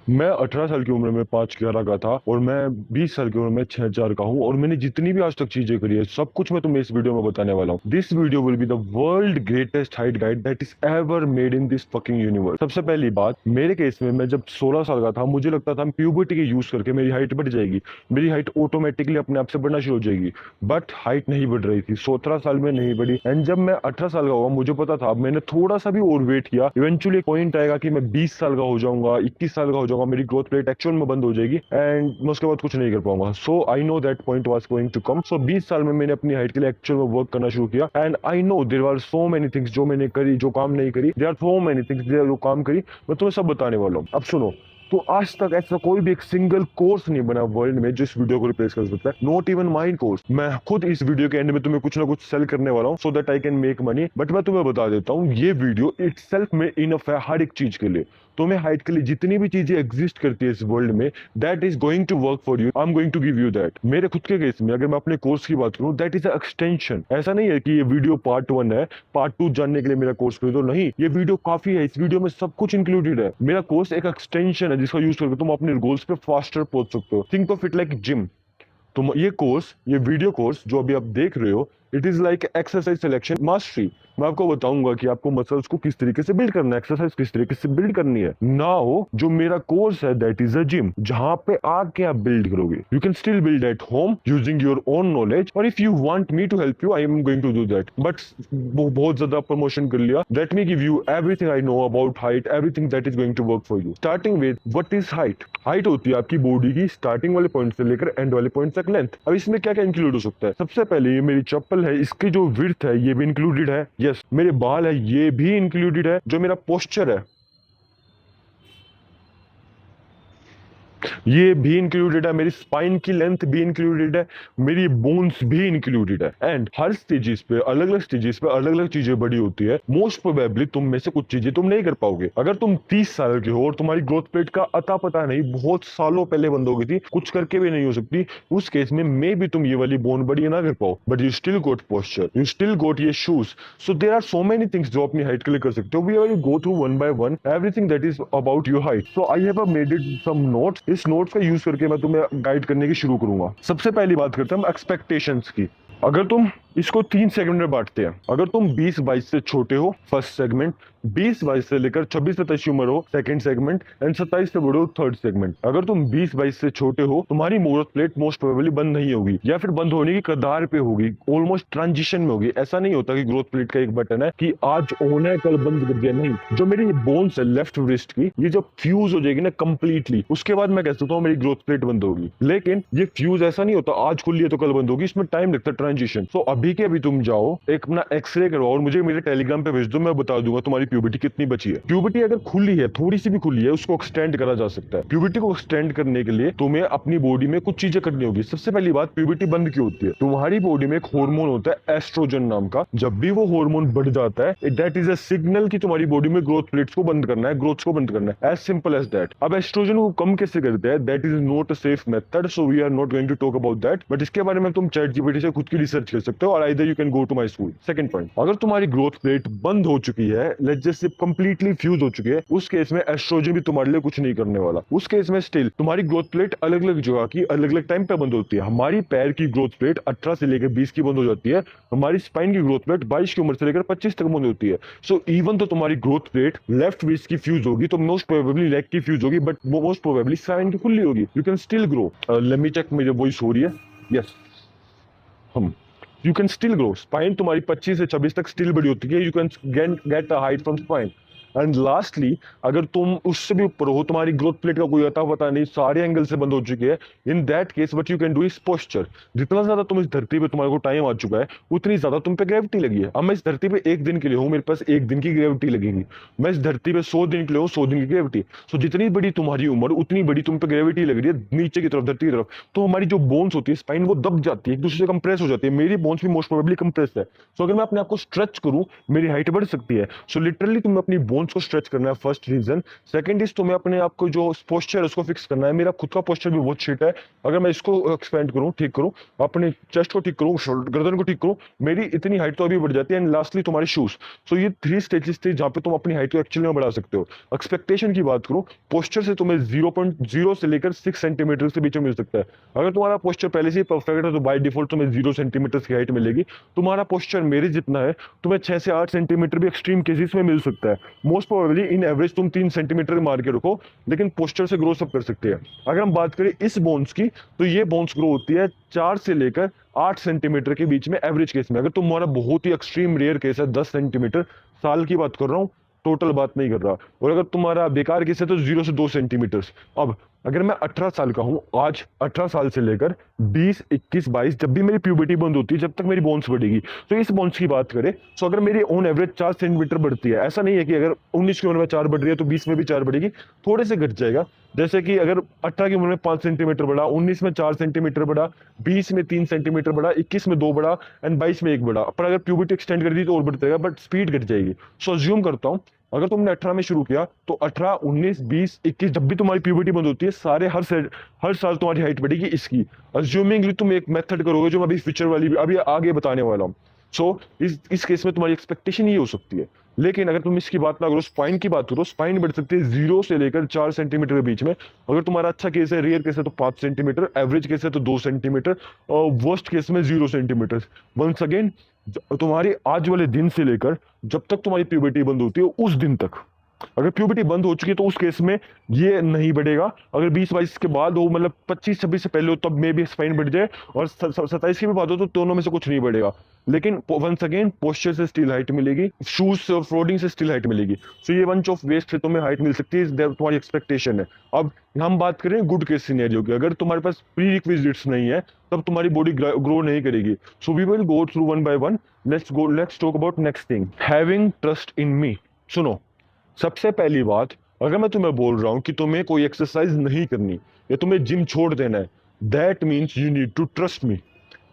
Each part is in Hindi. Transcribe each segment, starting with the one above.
मैं 18 साल की उम्र में 5'11" का था और मैं 20 साल की उम्र में 6'4" का हूँ और मैंने जितनी भी आज तक चीजें करी है सब कुछ मैं तुम्हें इस वीडियो में बताने वाला हूँ। This video will be the world greatest height guide that is ever made in this fucking universe. सबसे पहली बात, मेरे केस में मैं जब 16 साल का था मुझे लगता था प्यूबर्टी के यूज करके मेरी हाइट बढ़ जाएगी, मेरी हाइट ऑटोमेटिकली अपने आप से बढ़ना शुरू हो जाएगी। बट हाइट नहीं बढ़ रही थी, 17 साल में नहीं बढ़ी। एंड जब मैं 18 साल का हुआ मुझे पता था मैंने थोड़ा सा भी और वेट किया, इवेंचुअली पॉइंट आएगा कि मैं 20 साल का हो जाऊंगा, 21 साल का हो जाऊंगा, मेरी ग्रोथ प्लेट एक्चुअल में बंद हो जाएगी एंड मैं उसके बाद कुछ नहीं कर पाऊंगा। So I know that point was going to come. So 20 साल में मैंने अपनी हाइट के लिए एक्चुअल में वर्क करना शुरू किया and I know there are so many things जो मैंने करी, जो काम नहीं करी। There are so many things जो काम करी, मैं तुम्हें सब बताने वाला हूँ। अब सुनो, तो आज तक ऐसा कोई भी एक सिंगल कोर्स नहीं बना वर्ल्ड में जो इस वीडियो को रिप्लेस कर सकता है, नॉट इवन माइन कोर्स। मैं खुद इस वीडियो के एंड में तुम्हें कुछ ना कुछ सेल करने वाला हूँ so that I can make money. But मैं तुम्हें बता देता हूँ ये वीडियो इटसेल्फ में इनफ है हर एक चीज के लिए। तुम्हें हाइट के लिए जितनी भी चीजें एग्जिस्ट करती है इस वर्ल्ड में, that is going to work for you. I am going to give you that. मेरे खुद के केस में अगर मैं अपने कोर्स की बात करूं, दैट इज एक्सटेंशन। ऐसा नहीं है कि ये वीडियो पार्ट 1 है, पार्ट 2 जानने के लिए मेरा कोर्स खरीदो, नहीं, ये वीडियो काफी है, इस वीडियो में सब कुछ इंक्लूडेड है। मेरा कोर्स एक एक्सटेंशन है जिसका यूज करके तुम अपने गोल्स पे फास्टर पहुंच सकते हो। Think of it like gym. तुम ये कोर्स, ये वीडियो कोर्स जो अभी आप देख रहे हो, it is like exercise selection mastery. मैं आपको बताऊंगा कि आपको मसल्स को किस तरीके से बिल्ड करना है, एक्सरसाइज किस तरीके से बिल्ड करनी है। नाउ जो मेरा कोर्स है दैट इज अ जिम, जहां पे आके आप बिल्ड करोगे। You can still build at home using your own knowledge, और if you want me to help you I am going to do that. But बहुत ज्यादा प्रमोशन कर लिया। Let me give you everything I know about height, everything that is going to work for you. Starting with what is height. Height होती है आपकी बॉडी की स्टार्टिंग वाले पॉइंट से लेकर एंड वाले पॉइंट तक लेंथ। अब इसमें क्या क्या इंक्लूड हो सकता है? सबसे पहले ये मेरी चप्पल है, इसकी जो विड्थ है ये भी इंक्लूडेड है। यस, मेरे बाल है ये भी इंक्लूडेड है। जो मेरा पोस्चर है ये भी इंक्लूडेड है, मेरी स्पाइन की लेंथ भी इंक्लूडेड है, मेरी बोन्स भी इंक्लूडेड है। एंड हर स्टेजेस पे अलग अलग स्टेजेस पे अलग अलग चीजें बड़ी होती है। मोस्ट प्रोबेबली तुम में से कुछ चीजें तुम नहीं कर पाओगे। अगर तुम 30 साल के हो और तुम्हारी ग्रोथ प्लेट का अता पता नहीं, बहुत सालों पहले बंद हो गई थी, कुछ करके भी नहीं हो सकती, उस केस में मे भी तुम ये वाली बोन बड़ी ना कर पाओ, but you still got posture, you still got ये shoes. So there are so many things जो अपनी हाइट के लिए कर सकते हो। We will go through one by one everything that is about your height. So I have made it some notes. इस नोट्स का यूज करके मैं तुम्हें गाइड करने की शुरू करूंगा। सबसे पहली बात करते हैं हम एक्सपेक्टेशंस की। अगर तुम इसको 3 सेगमेंट में बांटते हैं, अगर तुम 20-22 से छोटे हो फर्स्ट सेगमेंट, 20-22 से लेकर 26-27 की उम्र हो सेकंड सेगमेंट, एंड 27 से बड़े हो थर्ड सेगमेंट। अगर तुम 20-22 से छोटे हो, तुम्हारी ग्रोथ प्लेट मोस्ट प्रोबेबली बंद नहीं होगी या फिर बंद होने की कगार पे होगी, ऑलमोस्ट ट्रांजिशन में होगी। ऐसा नहीं होता कि ग्रोथ प्लेट का एक बटन है कि आज ऑन है कल बंद कर दिया, नहीं। जो मेरी बोन्स है लेफ्ट रिस्ट की, ये जब फ्यूज हो जाएगी ना कंप्लीटली, उसके बाद मैं कह सकता हूँ मेरी ग्रोथ प्लेट बंद होगी। लेकिन ये फ्यूज ऐसा नहीं होता आज खुली है तो कल बंद होगी, इसमें टाइम लगता है ट्रांजिशन। सो अभी के अभी तुम जाओ एक अपना एक्सरे करवाओ और मुझे मेरे टेलीग्राम पे भेज दो, मैं बता दूंगा तुम्हारी प्यूबर्टी कितनी बची है। प्यूबर्टी अगर खुली है, थोड़ी सी भी खुली है, उसको एक्सटेंड करा जा सकता है। प्यूबर्टी को एक्सटेंड करने के लिए तुम्हें अपनी बॉडी में कुछ चीजें करनी होगी। सबसे पहली बात, प्यूबर्टी बंद क्यों होती है? तुम्हारी बॉडी में एक हार्मोन होता है एस्ट्रोजन नाम का, जब भी वो हार्मोन बढ़ जाता है दैट इज अ सिग्नल कि तुम्हारी बॉडी में ग्रोथ प्लेट्स को बंद करना है, ग्रोथ को बंद करना है, एज सिंपल एज दैट। अब एस्ट्रोजन को कम कैसे करते हैं, that is not a safe method, so we are not going to talk about that. But इसके बारे में तुम चैट जीपीटी से खुद की रिसर्च कर सकते हो और either you can go to my school. Second point, अगर तुम्हारी ग्रोथ प्लेट बंद हो चुकी है, let's just say completely fuse हो चुकी है, उस केस में एस्ट्रोजन भी तुम्हारे लिए कुछ नहीं करने वाला। उस केस में स्टिल तुम्हारी ग्रोथ प्लेट अलग अलग जगह की अलग अलग टाइम पे बंद होती है। हमारी पैर की ग्रोथ प्लेट 18 से लेकर 20 की बंद हो जाती है, हमारी स्पाइन की ग्रोथ प्लेट 22 की उम्र से लेकर 25 तक बंद होती है। सो इवन तो तुम्हारी ग्रोथ प्लेट लेफ्ट रिस्ट की फ्यूज होगी तो मोस्ट प्रोबेबली लेग की फ्यूज होगी, बट मोस्ट प्रोबेबली स्पाइन की खुली होगी। You can still grow. Let me check, मेरी वॉइस हो रही है? Yes, hmm you can still grow. Spine तुम्हारी 25 से 26 तक स्टिल बड़ी होती है, you can get a height from spine. And lastly, अगर तुम उससे भी ऊपर हो, तुम्हारी ग्रोथ प्लेट का कोई अता पता नहीं, सारे एंगल से बंद हो चुकी है, in that case what you can do is posture. जितना ज्यादा तुम इस धरती पे तुम्हारे को टाइम आ चुका है, उतनी ज्यादा तुम पे ग्रेविटी लगी है। अब मैं इस धरती पे एक दिन के लिए हूँ, मेरे पास एक दिन की ग्रेविटी लगेगी। मैं इस धरती पे 100 दिन के लिए हूँ, 100 दिन की ग्रेविटी। सो जितनी बड़ी तुम्हारी उम्र उतनी बड़ी तुम पे ग्रेविटी लग रही है नीचे की तरफ, धरती की तरफ। तो हमारी जो बोन्स होती है स्पाइन, वो दब जाती है, एक दूसरे से कंप्रेस हो जाती है। मेरी बोन्स भी मोस्ट प्रोबेबली कंप्रेस है। सो अगर मैं अपने आप को स्ट्रेच करूं, मेरी हाइट बढ़ सकती है। सो लिटरली तुम्हें अपनी बोन्स बोन्स को स्ट्रेच करना है, फर्स्ट रीजन। सेकंड इज तुम्हें अपने आप को जो पोस्चर है उसको फिक्स करना है। मेरा खुद का पोस्चर भी बहुत शिट है, अगर मैं इसको एक्सपेंड करूँ, ठीक करूँ, अपने चेस्ट को ठीक करूँ, गर्दन को ठीक करूँ, मेरी इतनी हाइट तो अभी बढ़ जाती है। एंड लास्टली तुम्हारे शूज। सो ये 3 स्टेजेस थे जहाँ पे तुम अपनी हाइट को एक्चुअली में बढ़ा सकते हो। एक्सपेक्टेशन की बात करूँ, पोस्चर से तुम्हें 0.0 से लेकर 6 सेंटीमीटर के बीच में मिल सकता है। अगर तुम्हारा पोस्चर पहले से ही परफेक्ट है तो बाय डिफॉल्ट तुम्हें 0 सेंटीमीटर की हाइट मिलेगी। तुम्हारा पोस्चर मेरे जितना है, तुम्हें 6 से 8 सेंटीमीटर भी एक्सट्रीम केसेस में मिल सकता है। मोस्ट प्रोबेबली इन एवरेज तुम 3 सेंटीमीटर मार के रखो, लेकिन पोस्चर से ग्रो सब कर सकते हैं। अगर हम बात करें इस बोन्स की, तो ये बोन्स ग्रो होती है 4 से लेकर 8 सेंटीमीटर के बीच में एवरेज केस में। अगर तुम्हारा बहुत ही एक्सट्रीम रेयर केस है 10 सेंटीमीटर, साल की बात कर रहा हूँ, टोटल बात नहीं कर रहा, और अगर तुम्हारा बेकार केस है तो 0 से 2 सेंटीमीटर। अब अगर मैं 18 साल का हूं, आज 18 साल से लेकर 20, 21, 22, जब भी मेरी प्यूबर्टी बंद होती है, जब तक मेरी बोन्स बढ़ेगी, तो इस बोन्स की बात करें तो अगर मेरी ऑन एवरेज 4 सेंटीमीटर बढ़ती है, ऐसा नहीं है कि अगर 19 की उम्र में 4 बढ़ रही है तो 20 में भी 4 बढ़ेगी, थोड़े से घट जाएगा। जैसे कि अगर 18 की उम्र में 5 सेंटीमीटर बढ़ा, 19 में 4 सेंटीमीटर बढ़ा, 20 में 3 सेंटीमीटर बढ़ा, 21 में 2 बढ़ा, एंड 22 में 1 बढ़ा। पर अगर प्यूबर्टी एक्सटेंड कर दी तो और बढ़ जाएगा, बट स्पीड घट जाएगी। सो अज्यूम करता हूं, अगर तुमने 18 में शुरू किया तो 18, 19, 20, 21, जब भी तुम्हारी प्यूबर्टी बंद होती है, सारे हर साल तुम्हारी हाइट बढ़ेगी इसकी। अज्यूमिंगली तुम एक मेथड करोगे जो मैं अभी फ्यूचर वाली अभी आगे बताने वाला हूँ। सो इस केस में तुम्हारी एक्सपेक्टेशन ये हो सकती है। लेकिन अगर तुम इसकी बात ना करो, स्पाइन की बात करो, स्पाइन बढ़ सकती है 0 से लेकर 4 सेंटीमीटर के बीच में। अगर तुम्हारा अच्छा केस है, रेयर केस है तो 5 सेंटीमीटर, एवरेज केस है तो 2 सेंटीमीटर, और वर्स्ट केस में 0 सेंटीमीटर। वंस अगेन, तुम्हारी आज वाले दिन से लेकर जब तक तुम्हारी प्यूबर्टी बंद होती है उस दिन तक, अगर प्यूबर्टी बंद हो चुकी है तो उस केस में ये नहीं बढ़ेगा। अगर 20-22 के बाद हो, मतलब 25-26 से पहले हो, तब में भी स्पाइन बढ़ जाए, और 27 के भी बाद हो तो दोनों में से कुछ नहीं बढ़ेगा। लेकिन वंस अगेन, पोस्चर से स्टिल हाइट मिलेगी, शूज से और फ्लोडिंग से स्टिल हाइट मिलेगी। सो ये बंच ऑफ वेस्ट से तुम्हें हाइट मिल सकती है, तुम्हारी एक्सपेक्टेशन है। अब हम बात करें गुड केस सिनेरियो की, अगर तुम्हारे पास प्री रिक्विजिट्स नहीं है तब तुम्हारी बॉडी ग्रो नहीं करेगी। So we will go through one by one. Let's talk about next thing, having trust in me. सुनो, सबसे पहली बात, अगर मैं तुम्हें बोल रहा हूं कि तुम्हें कोई एक्सरसाइज नहीं करनी या तुम्हें जिम छोड़ देना है, that means you need to trust me.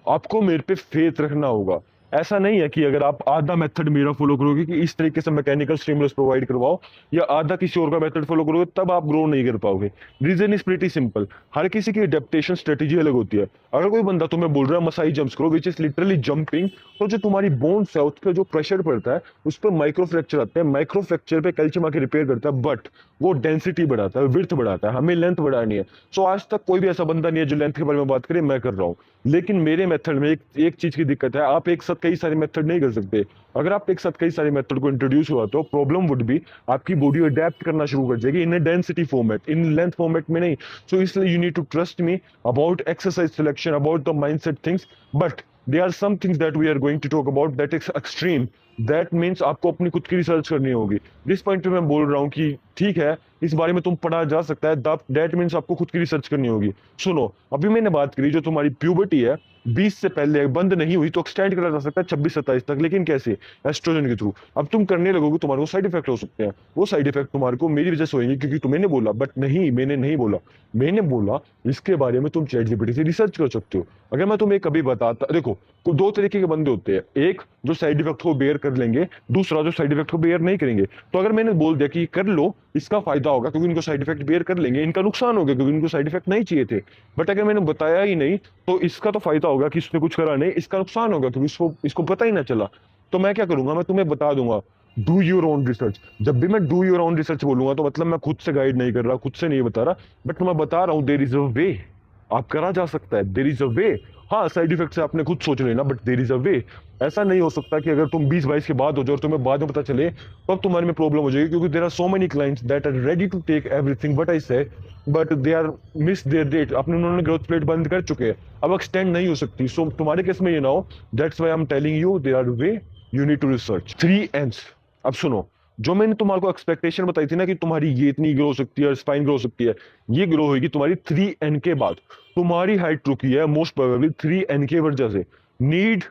आपको मेरे पे फेथ रखना होगा। ऐसा नहीं है कि अगर आप आधा मेथड मेरा फॉलो करोगे कि इस तरीके से मैकेनिकल स्टिमुलस प्रोवाइड करवाओ, या आधा किसी और का मेथड फॉलो करोगे, तब आप ग्रो नहीं कर पाओगे। रीजन इज प्रीटी सिंपल, हर किसी की एडेप्टेशन स्ट्रेटेजी अलग होती है। अगर कोई बंदा तुम्हें बोल रहा है मसाई जंप्स करो, विच इज लिटरली जंपिंग, तो जो तुम्हारी बोन्स है उस पर जो प्रेशर पड़ता है उस पर माइक्रो फ्रैक्चर आता है, माइक्रो फ्रैक्चर पे कैल्शियम आके रिपेयर करता है, बट वो डेंसिटी बढ़ाता है, विड्थ बढ़ाता है, हमें लेंथ बढ़ानी है। सो आज तक कोई भी ऐसा बंदा नहीं है जो लेंथ के बारे में बात करे, मैं कर रहा हूँ। लेकिन मेरे मेथड में एक चीज की दिक्कत है, आप एक साथ कई सारे मेथड नहीं कर सकते। अगर आप एक साथ कई सारे मेथड को इंट्रोड्यूस हुआ तो प्रॉब्लम वुड बी, आपकी बॉडी अडेप्ट करना शुरू कर जाएगी in density format, in length format में नहीं। सो इसलिए you need to trust me about exercise selection, about the mindset things, but there are some things that we are going to talk about that is extreme. That means आपको अपनी खुद की रिसर्च करनी होगी। जिस पॉइंट पे मैं बोल रहा हूँ कि ठीक है इस बारे में तुम पढ़ा जा सकता है, दैट मीन्स आपको खुद की रिसर्च करनी होगी। सुनो, अभी मैंने बात करी जो तुम्हारी प्यूबर्टी है 20 से पहले बंद नहीं हुई तो एक्सटेंड करा जा सकता है 26-27 तक, लेकिन कैसे? एस्ट्रोजन के थ्रू। अब तुम करने लगोगे, तुम्हारे को साइड इफेक्ट हो सकते हैं। वो साइड इफेक्ट तुम्हारे को मेरी वजह से होंगे क्योंकि तुम्हें बोला, बट नहीं, मैंने नहीं बोला। मैंने बोला इसके बारे में तुम चैटजीपीटी से रिसर्च कर सकते हो। अगर मैं तुम्हें कभी बताता, देखो दो तरीके के बंदे होते हैं, एक जो साइड इफेक्ट को बेयर कर लेंगे, दूसरा जो साइड इफेक्ट को बेयर नहीं करेंगे। तो अगर मैंने बोल दिया कि कर लो, इसका फायदा होगा क्योंकि इनको साइड इफेक्ट बेयर कर लेंगे, इनका नुकसान होगा क्योंकि इनको साइड इफेक्ट नहीं चाहिए थे, बट अगर मैंने बताया ही नहीं तो इसका तो फायदा होगा कि इसने कुछ करा नहीं, इसका नुकसान होगा क्योंकि इसको पता ही ना चला। तो मैं क्या करूंगा, मैं तुम्हें बता दूंगा डू योर ओन रिसर्च। जब भी मैं डू योर ओन रिसर्च बोलूंगा तो मतलब मैं खुद से गाइड नहीं कर रहा, खुद से नहीं बता रहा, बट मैं बता रहा हूं देयर इज अ वे, आप करा जा सकता है, देयर इज अ वे। हाँ, साइड इफेक्ट से आपने खुद सोच लेना, बट देयर इज अ वे। ऐसा नहीं हो सकता कि अगर तुम 20-22 के बाद हो जाओ और तुम्हें बाद में पता चले तो अब तुम्हारे में प्रॉब्लम हो जाएगी, क्योंकि there are so many clients that are ready to take everything what I say, but they are miss their date. अपने उन्होंने ग्रोथ प्लेट बंद कर चुके हैं, अब एक्सटेंड नहीं हो सकती। सो तुम्हारे केस में ये ना हो, that's why I am telling you there are way, you need to research 3 N's। अब सुनो, जो मैंने तुम्हारे एक्सपेक्टेशन बताई थी ना कि तुम्हारी ये इतनी ग्रो हो सकती है और स्पाइन ग्रो हो सकती है, ये ग्रो होगी तुम्हारी 3N के बाद। तुम्हारी हाइट रुकी है मोस्ट प्रोबेबली 3N की वजह से। Need,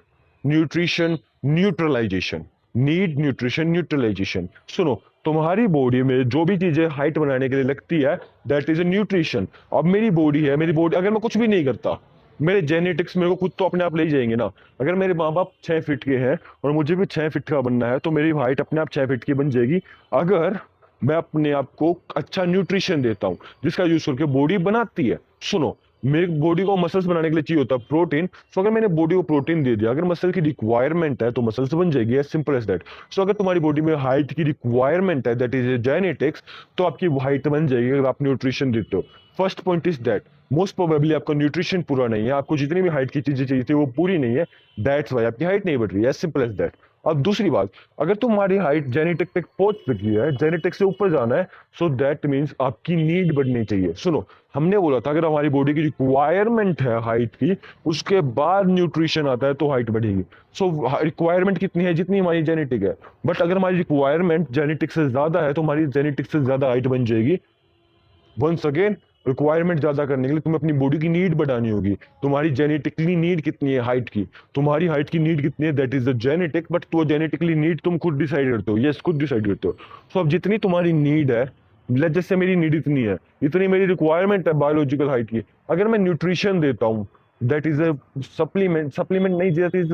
nutrition, neutralization, need, nutrition, neutralization. सुनो, तुम्हारी बॉडी में जो भी चीजें हाइट बनाने के लिए लगती है दैट इज ए न्यूट्रिशन। अब मेरी बॉडी है, मेरी बॉडी अगर मैं कुछ भी नहीं करता, मेरे जेनेटिक्स मेरे को खुद तो अपने आप ले ही जाएंगे ना। अगर मेरे माँ बाप 6 फीट के हैं और मुझे भी 6 फीट का बनना है तो मेरी हाइट अपने आप 6 फीट की बन जाएगी, अगर मैं अपने आप को अच्छा न्यूट्रिशन देता हूँ जिसका यूज करके बॉडी बनाती है। सुनो, मेरी बॉडी को मसल्स बनाने के लिए चाहिए होता है प्रोटीन। सो अगर मैंने बॉडी को प्रोटीन दे दिया, अगर मसल की रिक्वायरमेंट है तो मसल्स बन जाएगी, एज सिंपल एज दैट। सो अगर तुम्हारी बॉडी में हाइट की रिक्वायरमेंट है, दैट इज जेनेटिक्स, तो आपकी हाइट बन जाएगी अगर आप न्यूट्रिशन देते हो। First point is that most probably आपका न्यूट्रिशन पूरा नहीं है, आपको जितनी भी हाइट की चीजें चाहिए थी वो पूरी नहीं है, दैट्स वाई आपकी हाइट नहीं बढ़ रही है, एज सिंपल एज दैट। अब दूसरी बात, अगर तुम्हारी हाइट जेनेटिक तक पहुंच चुकी है, जेनेटिक से ऊपर जाना है, सो दैट मीन्स आपकी नीड बढ़नी चाहिए। सुनो, हमने बोला था अगर हमारी बॉडी की रिक्वायरमेंट है हाइट की, उसके बाद न्यूट्रिशन आता है तो हाइट बढ़ेगी। सो रिक्वायरमेंट कितनी है? जितनी हमारी जेनेटिक है। बट अगर हमारी रिक्वायरमेंट जेनेटिक से ज्यादा है तो हमारी जेनेटिक से ज्यादा हाइट बन जाएगी। वंस अगेन, रिक्वायरमेंट ज्यादा करने के लिए तुम्हें अपनी बॉडी की नीड बढ़ानी होगी। तुम्हारी जेनेटिकली नीड कितनी है हाइट की, तुम्हारी हाइट की नीड कितनी है, that is the genetic. But तो जेनेटिकली नीड तुम खुद डिसाइड करते हो, यस खुद डिसाइड करते हो। सो अब जितनी तुम्हारी नीड है, जैसे मेरी नीड इतनी है, इतनी मेरी रिक्वायरमेंट है बायोलॉजिकल हाइट की, अगर मैं न्यूट्रिशन देता हूँ, that is a supplement, supplement नहीं, दैट इज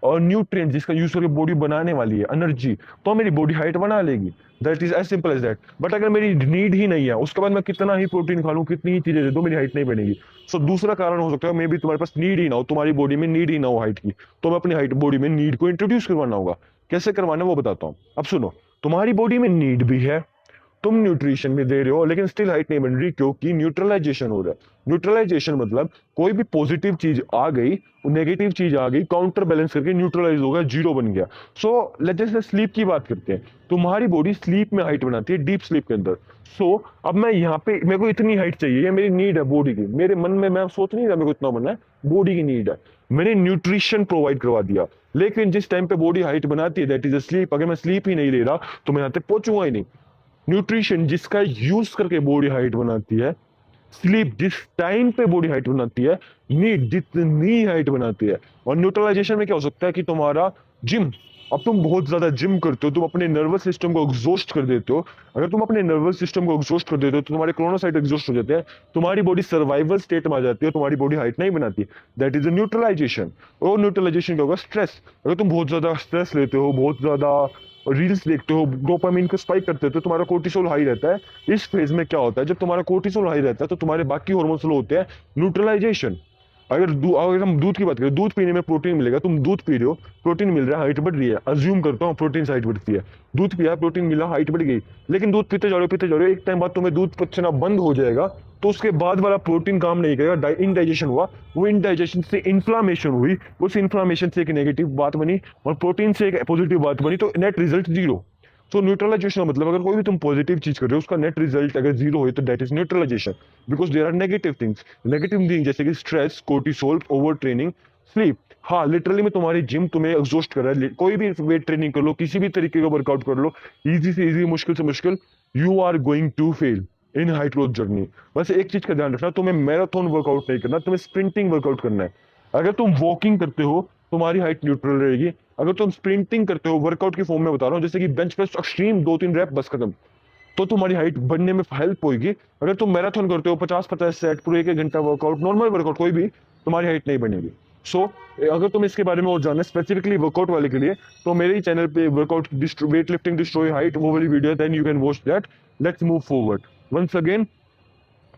और न्यूट्रिएंट जिसका यूज करके बॉडी बनाने वाली है, एनर्जी, तो मेरी बॉडी हाइट बना लेगी। That is as simple as that. But अगर मेरी नीड ही नहीं है, उसके बाद मैं कितना ही प्रोटीन खा लूं, कितनी ही चीजें दे दूं, मेरी हाइट नहीं बनेगी। सो दूसरा कारण हो सकता है मे बी तुम्हारे पास नीड ही ना हो, तुम्हारी बॉडी में नीड ही ना हो हाइट की, तो मैं अपनी हाइट बॉडी में नीड को इंट्रोड्यूस करवाना होगा। कैसे करवाना है वो बताता हूँ। अब सुनो, तुम्हारी बॉडी में नीड भी है, तुम न्यूट्रिशन भी दे रहे हो, लेकिन स्टिल हाइट नहीं बन रही, क्योंकि न्यूट्रलाइजेशन हो रहा है। न्यूट्रलाइजेशन मतलब कोई भी पॉजिटिव चीज आ गई, नेगेटिव चीज आ गई, काउंटर बैलेंस करके न्यूट्रलाइज हो गया, जीरो बन गया। सो लेट्स जैसे स्लीप की बात करते हैं, तुम्हारी बॉडी स्लीप में हाइट बनाती है, डीप स्लीप के अंदर। सो अब मैं यहाँ पे, मेरे को इतनी हाइट चाहिए, ये मेरी नीड है बॉडी की, मेरे मन में मैं सोच नहीं रहा मेरे को इतना बनना है, बॉडी की नीड है, मैंने न्यूट्रिशन प्रोवाइड करवा दिया। लेकिन जिस टाइम पे बॉडी हाइट बनाती है, दैट इज स्लीप, अगर मैं स्लीप ही नहीं ले रहा तो मैं यहाँ तक पहुंचूंगा ही नहीं। न्यूट्रिशन जिसका यूज करके बॉडी हाइट बनाती है, स्लीप जिस टाइम पे बॉडी हाइट बनाती है, नीड जितनी हाइट बनाती है। और न्यूट्रलाइजेशन में क्या हो सकता है कि तुम्हारा जिम, अब तुम बहुत ज्यादा जिम करते हो, तुम अपने नर्वस सिस्टम को एग्जॉस्ट कर देते हो। अगर तुम अपने नर्वस सिस्टम को एग्जॉस्ट कर देते हो तो तुम्हारे क्रोनोसाइट एग्जॉस्ट हो जाते हैं, तुम्हारी बॉडी सर्वाइवल स्टेट में आ जाती है, तुम्हारी बॉडी हाइट नहीं बनाती। That is a neutralization. और न्यूट्रलाइजेशन क्या होगा? स्ट्रेस। अगर तुम बहुत ज्यादा स्ट्रेस लेते हो, बहुत ज्यादा रील्स देखते हो, डोपामिन को स्पाइक करते हो, तो तुम्हारा कोर्टिसोल हाई रहता है। इस फेज में क्या होता है, जब तुम्हारा कोर्टिसोल हाई रहता है तो तुम्हारे बाकी हार्मोन स्लो होते हैं, न्यूट्रलाइजेशन। अगर हम दूध की बात करें, दूध पीने में प्रोटीन मिलेगा, तुम दूध पी रहे हो, प्रोटीन मिल रहा है, हाइट बढ़ रही है, अज्यूम करता हूँ प्रोटीन से हाइट बढ़ती है, दूध पिया, प्रोटीन मिला, हाइट बढ़ गई। लेकिन दूध पीते जा रहे हो, पीते जा रहे हो, एक टाइम बाद तुम्हें दूध पचना बंद हो जाएगा, तो उसके बाद वाला प्रोटीन काम नहीं करेगा, इनडाइजेशन हुआ, वो इनडाइजेशन से इन्फ्लामेशन हुई, उस इन्फ्लामेशन से एक नेगेटिव बात बनी और प्रोटीन से एक पॉजिटिव बात बनी, तो नेट रिजल्ट जीरो। तो न्यूट्रलाइजेशन का मतलब, अगर कोई भी तुम पॉजिटिव चीज कर रहे हो, उसका नेट रिजल्ट अगर जीरो हो तो that is neutralization. Because there are negative things, negative thing जैसे कि stress, cortisol, over training, sleep. हाँ, लिटरली में तुम्हारी जिम तुम्हें एग्जॉस्ट कर रहा है, कोई भी वेट ट्रेनिंग कर लो, किसी भी तरीके का वर्कआउट कर लो, इजी से इजी, मुश्किल से मुश्किल, you are going to fail in height growth journey. बस एक चीज का ध्यान रखना, तुम्हें मैराथन वर्कआउट नहीं करना, तुम्हें स्प्रिंटिंग वर्कआउट करना है। अगर तुम वॉकिंग करते हो तुम्हारी हाइट न्यूट्रल रहेगी, अगर तुम स्प्रिंटिंग करते हो, वर्कआउट की फॉर्म में बता रहा हूँ, जैसे कि बेंच प्रेस एक्सट्रीम 2-3 रैप बस खत्म, तो तुम्हारी हाइट बढ़ने में हेल्प होगी। अगर तुम मैराथन करते हो 50-50 सेट पूरे 1-1 घंटा वर्कआउट, नॉर्मल वर्कआउट कोई भी, तुम्हारी हाइट नहीं बनेगी। सो अगर तुम इसके बारे में और जानना स्पेसिफिकली वर्कआउट वाले के लिए, तो मेरे ही चैनल पे workout weight lifting destroy height, वो वाली video, then you can watch that. Let's move forward. Once again,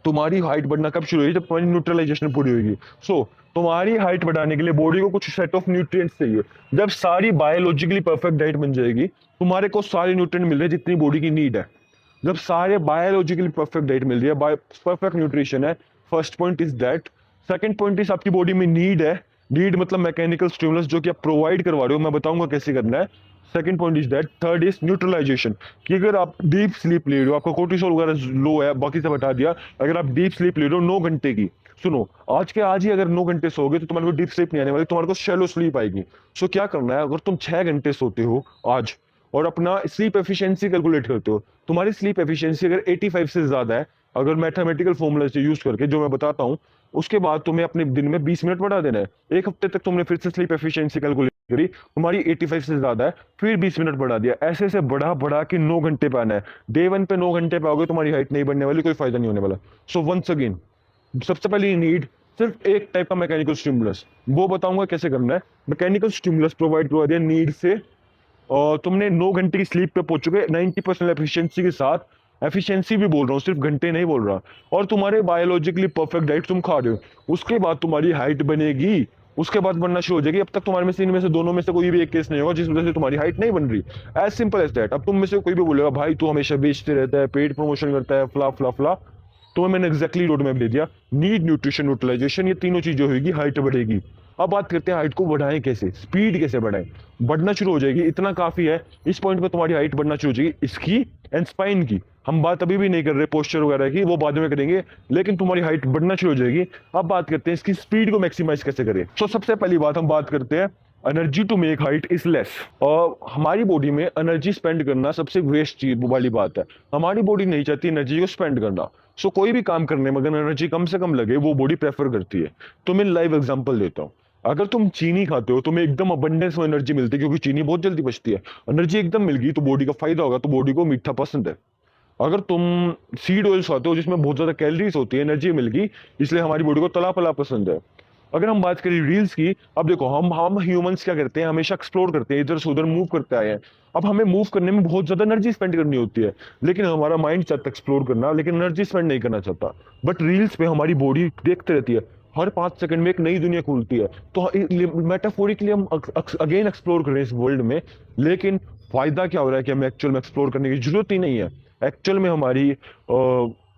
तुम्हारी हाइट बढ़ना कब शुरू होगी? जब तुम्हारी न्यूट्रलाइजेशन पूरी होगी। सो तुम्हारी हाइट बढ़ाने के लिए बॉडी को कुछ सेट ऑफ न्यूट्रिएंट्स चाहिए। जब सारी बायोलॉजिकली परफेक्ट डाइट बन जाएगी, तुम्हारे को सारे न्यूट्रिएंट मिल रहे हैं जितनी बॉडी की नीड है। जब सारे बायोलॉजिकली परफेक्ट डाइट मिल रही है, परफेक्ट न्यूट्रिशन है, first point is that. Second point is आपकी बॉडी में नीड है, नीड मतलब मैकेनिकल स्टिमुलस जो कि आप प्रोवाइड करवा रहे हो, मैं बताऊंगा कैसे करना है। Second point is that. Third is neutralization, कि अगर आप डीप स्लीप ले रहे हो, आपका कोर्टिसोल वगैरह लो है, बाकी सब हटा दिया, अगर आप डीप स्लीप ले रहे हो 9 घंटे की, सुनो, आज के आज ही अगर 9 घंटे सोओगे तो तुम्हारे को डीप स्लीप नहीं आने वाली, तुम्हारे को शैलो स्लीप आएगी। सो क्या करना है, अगर तुम 6 घंटे सोते हो आज और अपना स्लीप एफिशिएंसी कैलकुलेट करते हो, तुम्हारी स्लीप एफिशिएंसी अगर 85 से ज्यादा है, अगर मैथमेटिकल फॉर्मूला से यूज करके जो मैं बताता हूँ, उसके बाद तुम्हें अपने दिन में 20 मिनट बढ़ा देना है। एक हफ्ते तक तुमने फिर से स्लीप एफिशिएंसी कैलकुलेट करी, तुम्हारी 85 से ज्यादा है, फिर 20 मिनट बढ़ा दिया, ऐसे से बढ़ा बढ़ा के 9 घंटे पे आना है। डे 1 पे 9 घंटे पे आओगे, तुम्हारी हाइट नहीं बढ़ने वाली, कोई फायदा नहीं होने वाला। सो वंस अगेन, सबसे पहली नीड, सिर्फ एक टाइप का मैकेनिकल स्टिमुलस, वो बताऊंगा कैसे करना है। मैकेनिकल स्टिमुलस प्रोवाइड करवा दिया नीड से, और तुमने 9 घंटे की स्लीप पे पहुंच चुके 90% एफिशिएंसी के साथ। एफिशिएंसी भी बोल रहा हूँ, सिर्फ घंटे नहीं बोल रहा। और तुम्हारे बायोलॉजिकली परफेक्ट डाइट तुम खा रहे हो, उसके बाद तुम्हारी हाइट बनेगी, उसके बाद बनना शुरू हो जाएगी। अब तक तुम्हारे में से इनमें से दोनों में से कोई भी एक केस नहीं होगा जिस वजह से तुम्हारी हाइट नहीं बन रही। As simple as that. अब तुम में से कोई भी बोलेगा भाई तू हमेशा बेचते रहता है, पेड प्रमोशन करता है, फला फला फला, तो मैंने एग्जैक्टली रोड मैप दे दिया। नीड, न्यूट्रिशन, यूटिलाइजेशन, ये तीनों चीजें होगी, हाइट बढ़ेगी। अब बात करते हैं हाइट को बढ़ाएं कैसे, स्पीड कैसे बढ़ाएं। बढ़ना शुरू हो जाएगी, इतना काफी है, इस पॉइंट पे तुम्हारी हाइट बढ़ना शुरू हो जाएगी, इसकी एंड स्पाइन की। हम बात अभी भी नहीं कर रहे पोस्चर वगैरह की, वो बाद में करेंगे, लेकिन तुम्हारी हाइट बढ़ना शुरू हो जाएगी। अब बात करते हैं इसकी स्पीड को मैक्सिमाइज कैसे करें। तो सबसे पहली बात हम बात करते हैं energy to make height is less. और हमारी बॉडी में एनर्जी स्पेंड करना सबसे वेस्ट चीज वाली बात है। हमारी बॉडी नहीं चाहती एनर्जी को स्पेंड करना। सो कोई भी काम करने में अगर एनर्जी कम से कम लगे वो बॉडी प्रेफर करती है। तो मैं लाइव एग्जांपल देता हूँ। अगर तुम चीनी खाते हो, तुम्हें एकदम अबंडेंस में एनर्जी मिलती है क्योंकि चीनी बहुत जल्दी बचती है, एनर्जी एकदम मिल गई तो बॉडी का फायदा होगा, तो बॉडी को मीठा पसंद है। अगर तुम सीड ऑयल्स खाते हो जिसमें बहुत ज्यादा कैलोरीज होती है, एनर्जी मिल गई, इसलिए हमारी बॉडी को तला पला पसंद है। अगर हम बात करें रील्स की, अब देखो हम ह्यूमंस क्या करते हैं, हमेशा एक्सप्लोर करते हैं, इधर से उधर मूव करते आए हैं। अब हमें मूव करने में बहुत ज्यादा एनर्जी स्पेंड करनी होती है, लेकिन हमारा माइंड चाहता है एक्सप्लोर करना, लेकिन एनर्जी स्पेंड नहीं करना चाहता। बट रील्स पे हमारी बॉडी देखते रहती है, हर 5 सेकंड में एक नई दुनिया खुलती है। तो मेटाफोरिकली हम अगेन एक्सप्लोर कर रहे हैं इस वर्ल्ड में, लेकिन फायदा क्या हो रहा है कि हमें एक्चुअल में एक्सप्लोर करने की जरूरत ही नहीं है। एक्चुअल में हमारी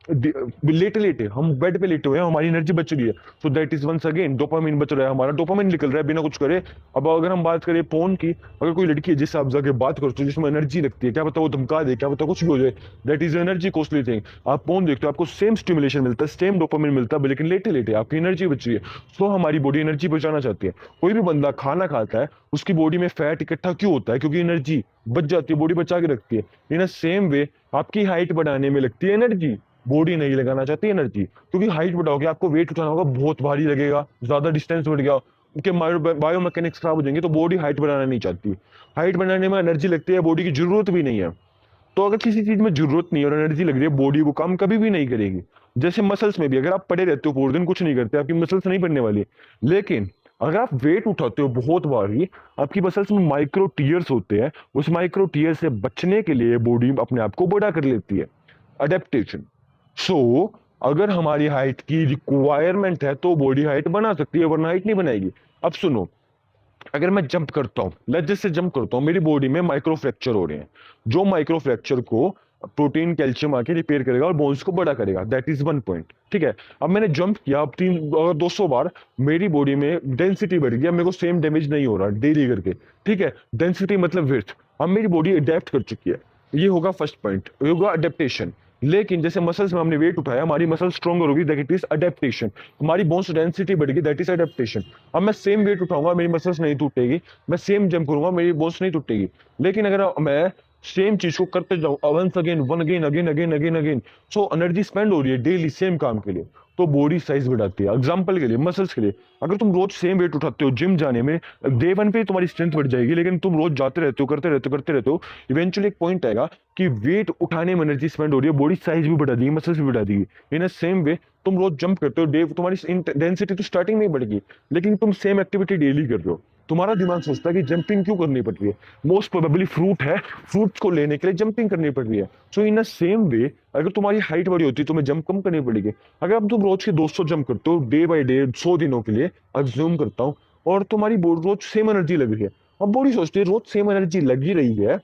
लेटे लेटे हम बेड पे लेटे हुए हैं, हमारी एनर्जी बच रही है। So that is once again dopamine बच रहा है, हमारा डोपामिन निकल रहा है बिना कुछ करे। अब अगर हम बात करें फोन की, अगर कोई लड़की है जिससे आप जाके बात करते हो जिसमें एनर्जी लगती है, क्या पता वो धमका दे, क्या पता कुछ भी हो जाए, that is energy costly thing. आप फोन देखते हो, आपको सेम स्टिमुलेशन मिलता है, सेम डोपामिन मिलता है, लेकिन लेटे लेटे आपकी एनर्जी बच रही है। सो हमारी बॉडी एनर्जी बचाना चाहती है। कोई भी बंदा खाना खाता है, उसकी बॉडी में फैट इकट्ठा क्यों होता है? क्योंकि एनर्जी बच जाती है, बॉडी बचा के रखती है। इन सेम वे आपकी हाइट बढ़ाने में लगती है एनर्जी, बॉडी नहीं लगाना चाहती एनर्जी। क्योंकि हाइट बढ़ाओगे, आपको वेट उठाना होगा, बहुत भारी लगेगा, ज्यादा डिस्टेंस बढ़ गया, उनके बायोमैकेनिक्स खराब हो जाएंगे, तो बॉडी हाइट बढ़ाना नहीं चाहती। हाइट बढ़ाने में एनर्जी लगती है, बॉडी की जरूरत भी नहीं है। तो अगर किसी चीज में जरूरत नहीं है और एनर्जी लग रही है, बॉडी वो काम कभी भी नहीं करेगी। जैसे मसल्स में भी, अगर आप पड़े रहते हो पूरे दिन कुछ नहीं करते, आपकी मसल्स नहीं बनने वाली। लेकिन अगर आप वेट उठाते हो बहुत भारी, आपकी मसल्स में माइक्रो टीयर्स होते हैं, उस माइक्रो टीयर से बचने के लिए बॉडी अपने आप को बड़ा कर लेती है, अडेप्टेशन। सो अगर हमारी हाइट की रिक्वायरमेंट है तो बॉडी हाइट बना सकती है, वरना हाइट नहीं बनाएगी। अब सुनो, अगर मैं जंप करता हूं, लेट्स से जंप करता हूं, मेरी बॉडी में माइक्रो फ्रैक्चर हो रहे हैं, जो माइक्रो फ्रैक्चर को प्रोटीन कैल्शियम आके रिपेयर करेगा और बोन्स को बड़ा करेगा, दैट इज वन पॉइंट। ठीक है, अब मैंने जंप किया, अब 200 बार मेरी बॉडी में डेंसिटी बढ़ गया, मेरे को सेम डैमेज नहीं हो रहा डेली करके। ठीक है, डेंसिटी मतलब विड्थ, अब मेरी बॉडी अडेप्ट कर चुकी है। ये होगा फर्स्ट पॉइंट, ये होगा अडेप्टेशन। लेकिन जैसे मसल्स में हमने वेट उठाया, हमारी मसल स्ट्रॉन्गर होगी, दैट इट इज अडेप्टेशन। हमारी बोन्स डेंसिटी बढ़ेगी, दैट इज अडेप्टेशन। अब मैं सेम वेट उठाऊंगा, मेरी मसल्स नहीं टूटेगी, मैं सेम जंप करूंगा, मेरी बोन्स नहीं टूटेगी। लेकिन अगर मैं सेम चीज को करते जाऊं once again, one again again again again again, so energy spend हो रही है डेली सेम काम के लिए, तो बॉडी साइज बढ़ाती है। एग्जांपल के लिए मसल्स के लिए, अगर तुम रोज सेम वेट उठाते हो जिम जाने में, डे वन पे तुम्हारी स्ट्रेंथ बढ़ जाएगी, लेकिन तुम रोज जाते रहते हो, करते रहते हो, इवेंचुअली एक पॉइंट आएगा कि वेट उठाने में एनर्जी स्पेंड हो रही है, बॉडी साइज भी बढ़ा देगी, मसल्स भी बढ़ा देगी। इन सेम वे तुम रोज जंप करते हो, डे तुम्हारी डेंसिटी तो स्टार्टिंग में ही बढ़ेगी, लेकिन तुम सेम एक्टिविटी डेली कर रहे हो, तुम्हारा दिमाग सोचता है कि जंपिंग क्यों करनी पड़ रही है, मोस्ट प्रोबेबली फ्रूट है, फ्रूट्स को लेने के लिए जंपिंग करनी पड़ रही है। सो इन सेम वे अगर तुम्हारी हाइट बड़ी होती है, तुम्हें जंप कम करनी पड़ेगी। अगर अब तुम रोज के 200 जंप करते हो डे बाई डे 100 दिनों के लिए, अज्यूम करता हूँ, और तुम्हारी रोज सेम एनर्जी लग रही है, अब बॉडी सोचती है रोज सेम एनर्जी लगी रही है,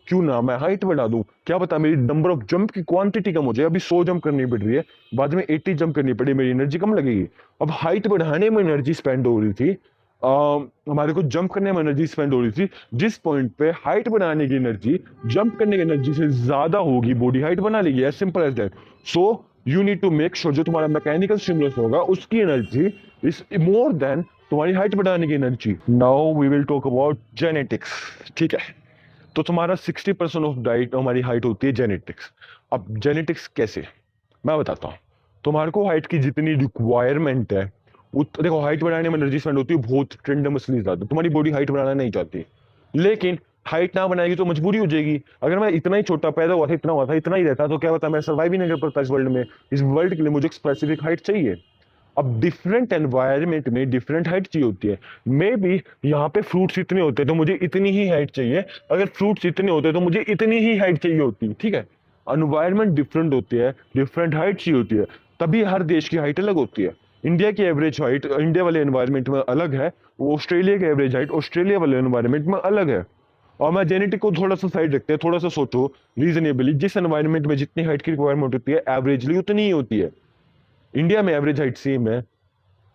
क्यों ना मैं हाइट बढ़ा दूं, क्या पता मेरी नंबर ऑफ जंप की क्वांटिटी कम हो जाए। अभी 100 जंप करनी पड़ रही है, बाद में 80 जंप करनी पड़ी, मेरी एनर्जी कम लगेगी। अब हाइट बढ़ाने में एनर्जी स्पेंड हो रही थी, हमारे को जंप करने में एनर्जी स्पेंड हो रही थी, जिस पॉइंट पे हाइट बनाने की एनर्जी जंप करने की एनर्जी से ज्यादा होगी, बॉडी हाइट बना लेगी, as simple as that. So you need to make sure जो तुम्हारा मैकेनिकल स्टिमुलस होगा उसकी एनर्जी इज मोर देन तुम्हारी हाइट बढ़ाने की energy. Now we will talk about genetics. ठीक है, तो तुम्हारा 60% ऑफ डाइट हमारी हाइट होती है जेनेटिक्स। अब जेनेटिक्स कैसे, मैं बताता हूँ। तुम्हारे को हाइट की जितनी रिक्वायरमेंट है, देखो हाइट बढ़ाने में एनर्जी स्पेंड होती है बहुत, ट्रेंडमसली ज्यादा। तुम्हारी बॉडी हाइट बढ़ाना नहीं चाहती, लेकिन हाइट ना बनाएगी तो मजबूरी हो जाएगी। अगर मैं इतना ही छोटा पैदा हुआ था, इतना हुआ था, इतना ही रहता, तो क्या पता मैं सर्वाइव ही नहीं कर पाता इस वर्ल्ड में। इस वर्ल्ड के लिए मुझे एक स्पेसिफिक हाइट चाहिए। अब डिफरेंट एनवायरनमेंट में डिफरेंट हाइट चाहिए होती है। मे बी यहाँ पे फ्रूट्स इतने होते हैं तो मुझे इतनी ही हाइट चाहिए, अगर फ्रूट्स इतने होते तो मुझे इतनी ही हाइट चाहिए होती, ठीक है। एनवायरनमेंट डिफरेंट होती है, डिफरेंट हाइट चाहिए होती है, तभी हर देश की हाइट अलग होती है। इंडिया की एवरेज हाइट इंडिया वाले एनवायरनमेंट में अलग है, ऑस्ट्रेलिया की एवरेज हाइट ऑस्ट्रेलिया वाले एनवायरनमेंट में अलग है। और मैं जेनेटिक को थोड़ा सा साइड रखते हैं, थोड़ा सा सोचो रीजनेबली, जिस एनवायरनमेंट में जितनी हाइट की रिक्वायरमेंट होती है एवरेजली उतनी ही होती है। इंडिया में एवरेज हाइट सेम है,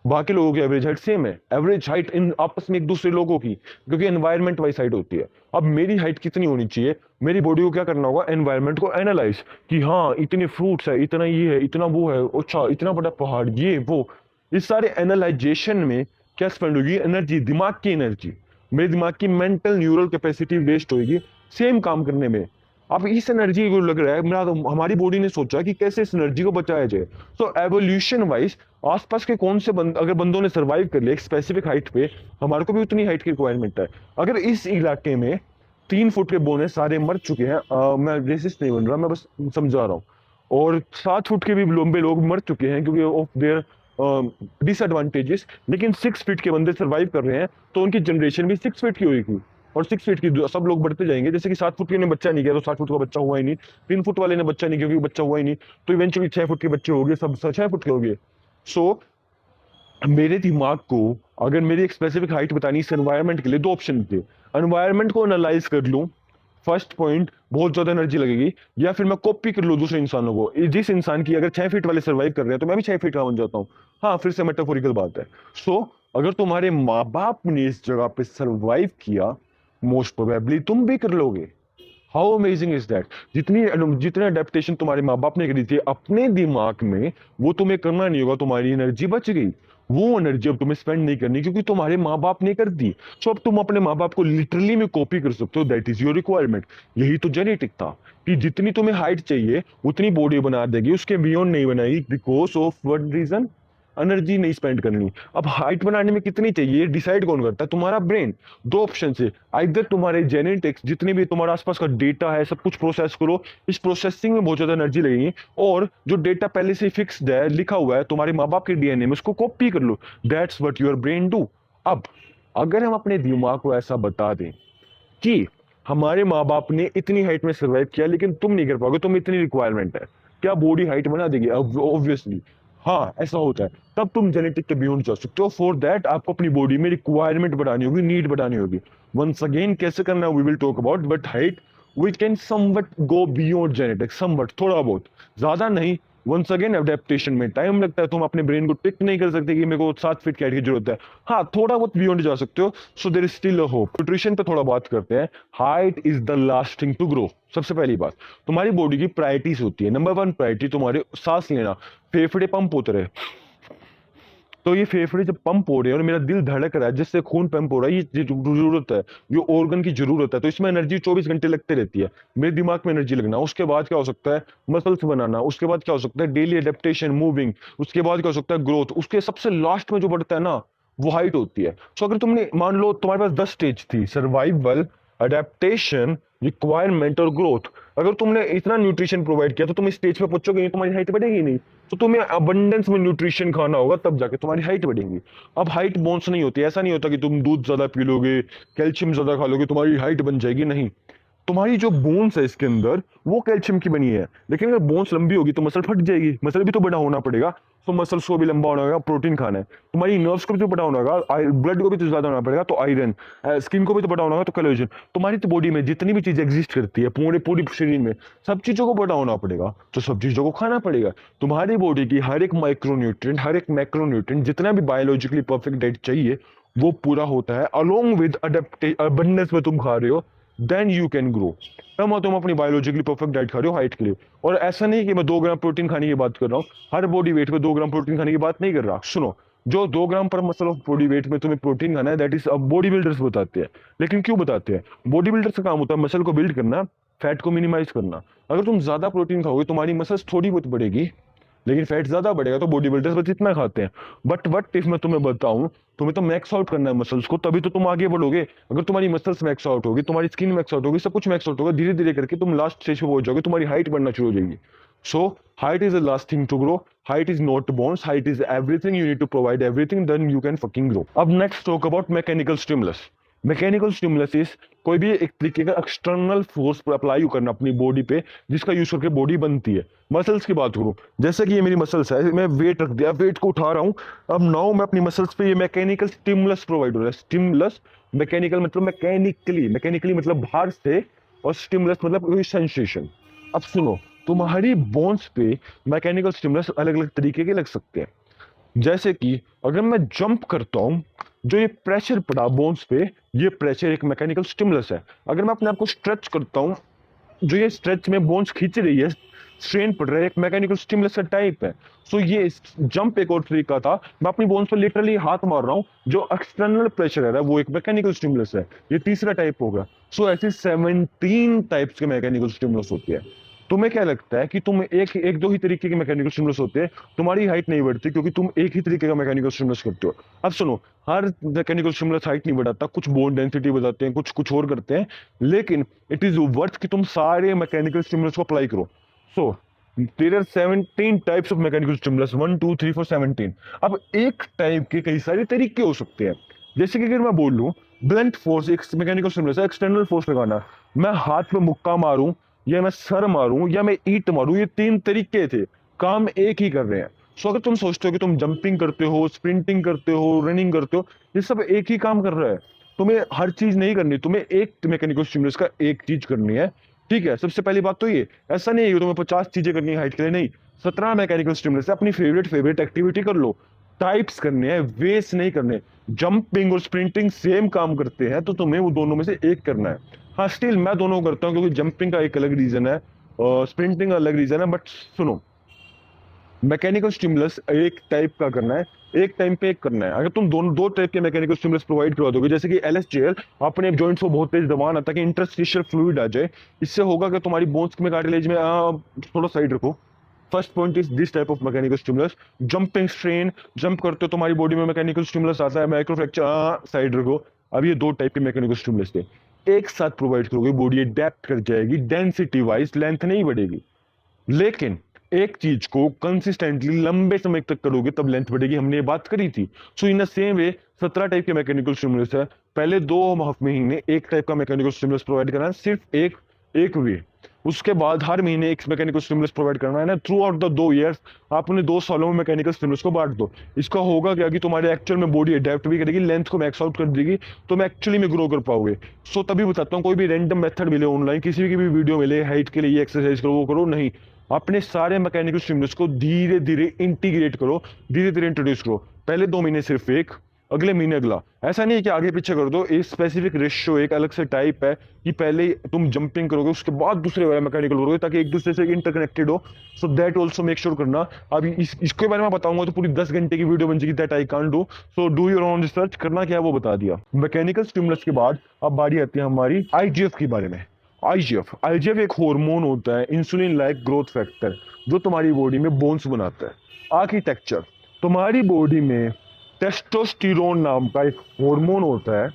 बाकी लोगों की एवरेज हाइट सेम है, एवरेज हाइट इन आपस में एक दूसरे लोगों की, क्योंकि एनवायरनमेंट वाइज हाइट होती है। अब मेरी हाइट कितनी होनी चाहिए, मेरी बॉडी को क्या करना होगा, एनवायरनमेंट को एनालाइज कि हाँ इतने फ्रूट्स है, इतना ये है, इतना वो है, अच्छा इतना बड़ा पहाड़, ये वो, इस सारे एनालाइजेशन में क्या स्पेंड होगी, एनर्जी, दिमाग की एनर्जी, मेरे दिमाग की मेंटल न्यूरल कैपेसिटी वेस्ट होगी सेम काम करने में। अब इस एनर्जी को लग रहा है मेरा, तो हमारी बॉडी ने सोचा कि कैसे इस एनर्जी को बचाया जाए। तो एवोल्यूशन वाइज आसपास के कौन से अगर बंदों ने सर्वाइव कर लिया एक स्पेसिफिक हाइट पे, हमारे को भी उतनी हाइट की रिक्वायरमेंट है। अगर इस इलाके में 3 फुट के बोने सारे मर चुके हैं, मैं रेसिस्ट नहीं बन रहा, मैं बस समझा रहा हूँ, और 7 फुट के भी लंबे लोग मर चुके हैं क्योंकि ऑफ देयर डिसएडवांटेजेस, लेकिन 6 फीट के बंदे सर्वाइव कर रहे हैं, तो उनकी जनरेशन भी 6 फीट की होगी। और 6 फीट की सब लोग बढ़ते जाएंगे, जैसे कि 7 फुट के ने बच्चा नहीं किया तो 7 फुट का बच्चा हुआ ही नहीं, 3 फुट वाले ने बच्चा नहीं किया क्योंकि बच्चा हुआ ही नहीं, तो इवेंचुअली 6 फुट के बच्चे हो गए, सब 6 फुट के हो गए। सो मेरे दिमाग को अगर मेरी एक स्पेसिफिक हाइट बतानी इस एनवायरनमेंट के लिए, 2 ऑप्शन थे। एनवायरनमेंट को एनालाइज कर लूं, फर्स्ट पॉइंट बहुत ज्यादा एनर्जी लगेगी, या फिर मैं कॉपी कर लूं दूसरे इंसानों को, जिस इंसान की अगर 6 फीट वाले सर्वाइव कर रहे हैं तो मैं भी 6 फीट का बन जाता हूँ। हाँ, फिर से मेटाफोरिकल बात है। सो अगर तुम्हारे माँ बाप ने इस जगह पे सर्वाइव किया, मोस्ट प्रोबेबली तुम भी कर लोगे। How amazing is that. जितनी जितने अडेप्टेशन तुम्हारे माँ बाप ने करी थी अपने दिमाग में, वो तुम्हें करना नहीं होगा, तुम्हारी एनर्जी बच गई। वो एनर्जी अब तुम्हें स्पेंड नहीं करनी क्योंकि तुम्हारे माँ बाप ने कर दी। सो अब तुम अपने माँ बाप को लिटरली में कॉपी कर सकते हो, दैट इज योर रिक्वायरमेंट। यही तो जेनेटिक था कि जितनी तुम्हें हाइट चाहिए उतनी बॉडी बना देगी, उसके बियॉन्ड नहीं बनाएगी, because of one reason, energy नहीं स्पेंड करनी। अब हाइट बनाने में कितनी चाहिए डिसाइड कौन करता है, तुम्हारा ब्रेन। 2 ऑप्शन से, आइदर तुम्हारे जेनेटिक्स, जितने भी तुम्हारे आसपास का डेटा है सब कुछ प्रोसेस करो, इस प्रोसेसिंग में बहुत ज्यादा एनर्जी लगेगी, और जो डेटा पहले से फिक्स्ड है, लिखा हुआ है तुम्हारे माँ बाप के डीएनए में, उसको कॉपी कर लो। That's what your brain do. अब अगर हम अपने दिमाग को ऐसा बता दें कि हमारे माँ बाप ने इतनी हाइट में सर्वाइव किया लेकिन तुम नहीं कर पाओगे, तुम इतनी रिक्वायरमेंट है, क्या बॉडी हाइट बना देगी? ऑब्वियसली हाँ, ऐसा होता है। तब तुम जेनेटिक के बियॉन्ड जा सकते हो। फॉर दैट आपको अपनी बॉडी में रिक्वायरमेंट बढ़ानी होगी, नीड बढ़ानी होगी। वंस अगेन कैसे करना we will talk about, but height we can somewhat go beyond genetic, somewhat, थोड़ा बहुत, ज्यादा नहीं। वंस अगेन एडेप्टेशन में टाइम लगता है, तुम अपने ब्रेन को टिक नहीं कर सकते कि मेरे को 7 फीट की हाइट की जरूरत है। हाँ, थोड़ा बहुत बियॉन्ड जा सकते हो, so there is still a hope. Nutrition पे थोड़ा बात करते हैं। Height is the last thing to grow. सबसे पहली बात, तुम्हारी बॉडी की प्रायोरिटीज होती है। नंबर 1 प्रायोरिटी तुम्हारे सांस लेना, फेफड़े पंप होते रहे। तो ये फेफड़े जब पंप हो रहे हैं और मेरा दिल धड़क रहा है जिससे खून पंप हो रहा है, ये जरूरत है, ये ऑर्गन की जरूरत है, तो इसमें एनर्जी 24 घंटे लगते रहती है। मेरे दिमाग में एनर्जी लगना, उसके बाद क्या हो सकता है, मसल्स बनाना, उसके बाद क्या हो सकता है, डेली एडेप्टेशन, मूविंग, उसके बाद क्या हो सकता है, ग्रोथ, उसके सबसे लास्ट में जो बढ़ता है ना, वो हाइट होती है। सो अगर तुमने मान लो तुम्हारे पास 10 स्टेज थी, सर्वाइवल, अडेप्टेशन, रिक्वायरमेंट और ग्रोथ, अगर तुमने इतना न्यूट्रिशन प्रोवाइड किया तो तुम इस स्टेज पे पहुंचोगे नहीं, तुम्हारी हाइट बढ़ेगी नहीं। तो तुम्हें अबंडेंस में न्यूट्रिशन खाना होगा, तब जाके तुम्हारी हाइट बढ़ेगी। अब हाइट बोन्स नहीं होती, ऐसा नहीं होता कि तुम दूध ज्यादा पी लोगे, कैल्शियम ज्यादा खा लोगे तुम्हारी हाइट बन जाएगी, नहीं। तुम्हारी जो बोन्स है इसके अंदर वो कैल्शियम की बनी है, लेकिन अगर बोन्स लंबी होगी तो मसल फट जाएगी, मसल भी तो बड़ा होना पड़ेगा, तो मसल्स को भी लंबा होना होगा, प्रोटीन खाना है। तुम्हारी नर्व्स को भी तो बड़ा होना होगा, ब्लड को भी तो ज्यादा होना पड़ेगा, तो आयरन, स्किन को भी तो बड़ा होना होगा, तो कोलेजन। तुम्हारी तो बॉडी में जितनी भी चीज एग्जिस्ट करती है पूरे पूरी शरीर में, सब चीजों को बड़ा होना पड़ेगा, तो सब चीजों को खाना पड़ेगा। तुम्हारी बॉडी की हर एक माइक्रोन्यूट्रिएंट, हर एक मैक्रोन्यूट्रिएंट, जितना भी बायोलॉजिकली परफेक्ट डाइट चाहिए वो पूरा होता है अलोंग विद अबंडेंस में तुम खा रहे हो, देन यू कैन ग्रो। तब तुम अपनी बायोलॉजिकली परफेक्ट डाइट खा रहे हो हाइट के लिए। और ऐसा नहीं कि मैं 2 ग्राम प्रोटीन खाने की बात कर रहा हूँ, हर बॉडी वेट पे 2 ग्राम प्रोटीन खाने की बात नहीं कर रहा। सुनो, जो 2 ग्राम पर मसल ऑफ बॉडी वेट में तुम्हें प्रोटीन खाना है, दैट इज बॉडी बिल्डर्स बताते हैं। लेकिन क्यों बताते हैं? बॉडी बिल्डर्स का काम होता है मसल को बिल्ड करना, फैट को मिनिमाइज करना। अगर तुम ज्यादा प्रोटीन खाओगे तुम्हारी मसल्स थोड़ी बहुत बढ़ेगी, लेकिन फैट ज्यादा बढ़ेगा, तो बॉडी बिल्डर्स बस इतना खाते हैं। बट वट इफ मैं तुम्हें बताऊं, तुम्हें तो मैक्स आउट करना है मसल्स को, तभी तो तुम आगे बढ़ोगे। अगर तुम्हारी मसल्स मैक्स आउट होगी, तुम्हारी स्किन मैक्स आउट होगी, सब कुछ मैक्स आउट होगा, धीरे धीरे करके तुम लास्ट स्टेज पे पहुंच जाओगे, तुम्हारी हाइट बढ़ना शुरू हो जाएगी। So height is the last thing to grow. Height is not bones. Height is everything. You need to provide everything. Then you can fucking grow. अब next talk about mechanical stimulus. Mechanical stimulus is कोई भी एक तरीके का एक्सटर्नल फोर्स अप्लाई करना अपनी बॉडी पे, जिसका यूज करके बॉडी बनती है। मसल्स की बात करूं, जैसे कि ये मेरी मसल्स है, मैं वेट रख दिया, वेट को उठा रहा हूं, अब नाउ मैं अपनी मसल्स पे ये मैकेनिकल स्टिमुलस प्रोवाइड हो रहा है। स्टिमुलस, मैकेनिकल मतलब मैकेनिकली, मैकेनिकली मतलब बाहर से, और स्टिमुलस मतलब कोई सेंसेशन। अब सुनो, तुम्हारी बोन्स पे मैकेनिकल स्टिमुलस अलग अलग तरीके के लग सकते हैं। जैसे कि अगर मैं जंप करता हूं, जो ये प्रेशर पड़ा बोन्स पे, ये प्रेशर एक मैकेनिकल स्टिमुलस है। अगर मैं अपने आप को स्ट्रेच करता हूं, जो ये स्ट्रेच में बोन्स खींच रही है, स्ट्रेन पड़ रहा है, एक मैकेनिकल स्टिमुलस का टाइप है। सो ये जंप एक और तरीका था, मैं अपनी बोन्स पर लिटरली हाथ मार रहा हूँ, जो एक्सटर्नल प्रेशर है वो एक मैकेनिकल स्टिमुलस है, ये तीसरा टाइप होगा। सो ऐसे 17 टाइप्स के मैकेनिकल स्टिमुलस होते हैं। तुम्हें क्या लगता है कि तुम एक एक दो ही तरीके के मैकेनिकल स्टिमुलस होते हैं, तुम्हारी हाइट नहीं बढ़ती क्योंकि तुम एक ही तरीके का मैकेनिकल स्टिमुलस करते हो। अब सुनो, हर मैकेनिकल स्टिमुलस हाइट नहीं बढ़ाता, कुछ बोन डेंसिटी बढ़ाते हैं, कुछ कुछ और करते हैं, लेकिन इट इज वर्थ कि तुम सारे मैकेनिकल स्टिमुलस को अप्लाई करो। So there are 17 types of mechanical stimulus, 1 2 3 4 17। अब एक टाइप के कई सारे तरीके हो सकते हैं। जैसे कि अगर मैं बोल लूं, ब्लंट फोर्स एक मैकेनिकल स्टिमुलस है, एक्सटर्नल फोर्स लगाना, मैं हाथ पे मुक्का मारूं, या मैं सर मारूं, या मैं ईंट मारूं, ये 3 तरीके थे, काम एक ही कर रहे हैं। सो अगर तुम सोचते हो कि तुम जंपिंग करते हो, स्प्रिंटिंग करते हो, रनिंग करते हो, ये सब एक ही काम कर रहा है। तुम्हें हर चीज नहीं करनी, तुम्हें एक मैकेनिकल स्टिमुलस का एक चीज करनी है। ठीक है, सबसे पहली बात तो ये, ऐसा नहीं है कि तुम्हें 50 चीजें करनी है हाइट के लिए, नहीं, 17 मैकेनिकल स्टिमुलस है, अपनी फेवरेट एक्टिविटी कर लो। टाइप्स करने हैं, वेस्ट नहीं करने। जंपिंग और स्प्रिंटिंग सेम काम करते हैं, तो तुम्हें वो दोनों में से एक करना है। हाँ, स्टिल मैं दोनों करता हूँ, क्योंकि जंपिंग का एक अलग रीजन है और स्प्रिंटिंग का अलग रीजन है। बट सुनो, मैकेनिकल स्टिमुलस एक टाइप का करना है, एक टाइम पे एक करना है। अगर तुम दोनों दो टाइप के मैकेनिकल स्टिमुलस प्रोवाइड करवा दोगे, जैसे कि एलएसजेएल, अपने जॉइंट्स को बहुत तेज दबाना ताकि इंटरस्टिशियल फ्लूइड आ जाए, इससे होगा कि तुम्हारी बोन्स में, कार्टिलेज में, थोड़ा साइड रखो। First point is this type of mechanical stimulus. Jumping strain, jump करते हो तुम्हारी बॉडी में मैकेनिकल स्टिमुलस आता है, माइक्रो फ्रैक्चर, साइड रखो। अब ये दो टाइप के मैकेनिकल स्टिमुलस थे, एक साथ प्रोवाइड करोगे, बॉडी अडेप्ट कर जाएगी, डेंसिटी वाइज लेंथ नहीं बढ़ेगी। लेकिन एक चीज को कंसिस्टेंटली लंबे समय तक करोगे तब लेंथ बढ़ेगी, हमने ये बात करी थी। So in the same way 17 type के मैकेनिकल स्टिमुलस है। पहले 2 महीने एक टाइप का मैकेनिकल स्टिमुलस प्रोवाइड करना है, सिर्फ एक एक वे। उसके बाद हर महीने एक मैकेनिकल स्टिमुलस प्रोवाइड करना है ना, थ्रू आउट द 2 ईयर्स। आपने 2 सालों में मैकेनिकल स्टिमुलस को बांट दो। इसका होगा क्या कि तुम्हारे एक्चुअल में बॉडी अडेप्ट भी करेगी, लेंथ को मैक्स आउट कर देगी, तुम एक्चुअली में ग्रो कर पाओगे। सो तभी बताता हूँ, कोई भी रैंडम मेथड मिले ऑनलाइन, किसी की भी वीडियो मिले हाइट के लिए एक्सरसाइज करो, वो करो नहीं। अपने सारे मैकेनिकल स्टिमुलस को धीरे धीरे इंटीग्रेट करो, धीरे धीरे इंट्रोड्यूस करो। पहले 2 महीने सिर्फ एक, अगले महीने अगला। ऐसा नहीं है कि आगे पीछे कर दो, एक स्पेसिफिक रेशियो, एक अलग से टाइप है कि पहले तुम जंपिंग करोगे, उसके बाद दूसरे वाला मैकेनिकल करोगे, ताकि एक दूसरे से इंटरकनेक्टेड हो। So that also make sure करना। अभी इसके बारे में बताऊंगा तो पूरी 10 घंटे की वीडियो बन जाएगी, that I can't do. So do your own research, करना क्या है वो बता दिया। मैकेनिकल स्टिमुलस के बाद अब बारी आती है हमारी आईजीएफ के बारे में। आईजीएफ एक हार्मोन होता है, इंसुलिन लाइक ग्रोथ फैक्टर, जो तुम्हारी बॉडी में बोन्स बनाता है। आर्किटेक्चर, तुम्हारी बॉडी में टेस्टोस्टेरोन नाम का एक हार्मोन होता है,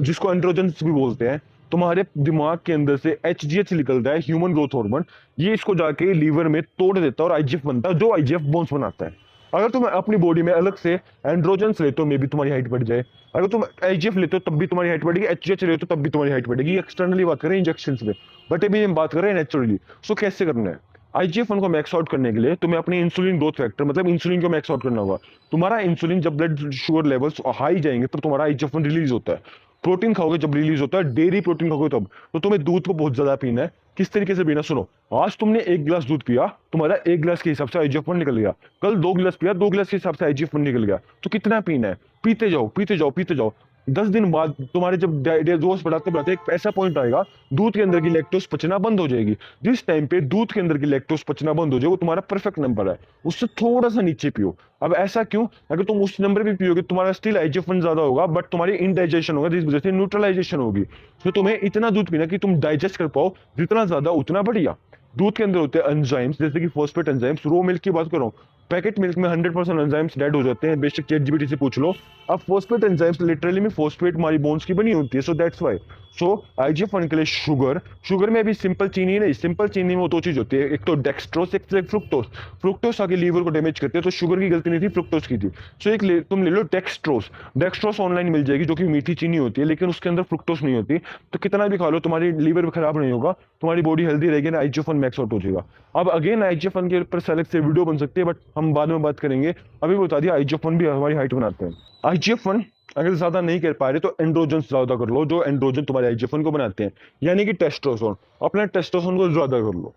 जिसको एंड्रोजन्स भी बोलते हैं। तुम्हारे दिमाग के अंदर से एचजीएच निकलता है, ह्यूमन ग्रोथ हार्मोन। ये इसको जाके लीवर में तोड़ देता है और आईजीएफ बनता है, जो आईजीएफ बोन्स बनाता है। अगर तुम अपनी बॉडी में अलग से एंड्रोजन्स लेते हो, मे भी तुम्हारी हाइट बढ़ जाए। अगर तुम आईजीएफ लेते हो तब भी तुम्हारी हाइट बढ़ेगी, एचजीएच लेते हो तब भी तुम्हारी हाइट बढ़ेगी। एक्सटर्नली बात करें इंजेक्शन में, बट अभी हम बात कर रहे हैं नेचुरली। सो कैसे करना है? आईजीएफ-1 को मैक्स आउट करने के लिए तुम्हें अपने इंसुलिन ग्रोथ फैक्टर, मतलब इंसुलिन को मैक्स आउट करना होगा। तुम्हारा इंसुलिन, जब ब्लड शुगर लेवल्स हाई जाएंगे तो तुम्हारा आईजीएफ-1 रिलीज होता है। प्रोटीन खाओगे जब रिलीज होता है, डेयरी प्रोटीन खाओगे तब। तो तुम्हें दूध को बहुत ज्यादा पीना है। किस तरीके से पीना, सुनो। आज तुमने 1 गिलास दूध पिया, तुम्हारा 1 गिलास के हिसाब से आईजीएफ-1 निकल गया। कल 2 गिलास पिया, 2 गिलास के हिसाब से आईजीएफ-1 निकल गया। तो कितना पीना है? पीते जाओ, पीते जाओ, पीते जाओ। 10 दिन बाद तुम्हारे जब डोज बढ़ाते बढ़ाते एक ऐसा पॉइंट आएगा, दूध के अंदर की लैक्टोज पचना बंद हो जाएगी। जिस टाइम पे दूध के अंदर की लैक्टोज पचना बंद हो जाए, वो तुम्हारा परफेक्ट नंबर है। उससे थोड़ा सा नीचे पियो। अब ऐसा क्यों? अगर तुम उस नंबर पे पियोगे, तुम्हारा स्टिल आईजीएफ-1 ज्यादा होगा, बट तुम्हारी इनडाइजेशन होगा, जिस वजह से न्यूट्रलाइजेशन होगी। तो तुम्हें इतना दूध पीना कि तुम डाइजेस्ट कर पाओ, जितना ज्यादा उतना बढ़िया। दूध के अंदर होते हैं एंजाइम्स, जैसे कि फॉस्फेट एंजाइम्स। रो मिल्क की बात कर रहा हूँ, पैकेट मिल्क में 100% एंजाइम्स डेड हो जाते हैं, बेशक ChatGPT से पूछ लो। अब फॉस्फेट एंजाइम्स लिटरली में फॉस्फेट हमारी बोन्स की बनी होती है, so that's why. So IGF-1 के लिए शुगर में भी सिंपल चीनी नहीं, सिंपल चीनी में वो दो चीज होती है, एक तो डेक्सट्रोस, एक फ्रुक्टोस। फ्रुक्टोस आगे लीवर को डैमेज करते हैं, तो शुगर की गलती नहीं थी, फ्रुक्टोस की थी। सो तुम ले लो डेक्सट्रोस। डेक्सट्रोस ऑनलाइन मिल जाएगी, जो कि मीठी चीनी होती है, लेकिन उसके अंदर फ्रुक्टोस नहीं होती, तो कितना भी खा लो तुम्हारी लीवर भी खराब नहीं होगा, तुम्हारी बॉडी हेल्दी रहेगी ना, IGF-1 मैक्स आउट हो जाएगा। अब अगेन IGF-1 के ऊपर सेलेक्ट से वीडियो बन सकती है, बट हम बाद में बात करेंगे। अभी बता दिया IGF-1 भी हमारी हाइट बनाते हैं। IGF-1 अगर ज्यादा नहीं कर पा रहे तो एंड्रोजन ज्यादा कर लो, जो एंड्रोजन तुम्हारे IGF-1 को बनाते हैं, यानी कि टेस्टोस्टेरोन। अपने टेस्टोस्टेरोन को ज्यादा कर लो।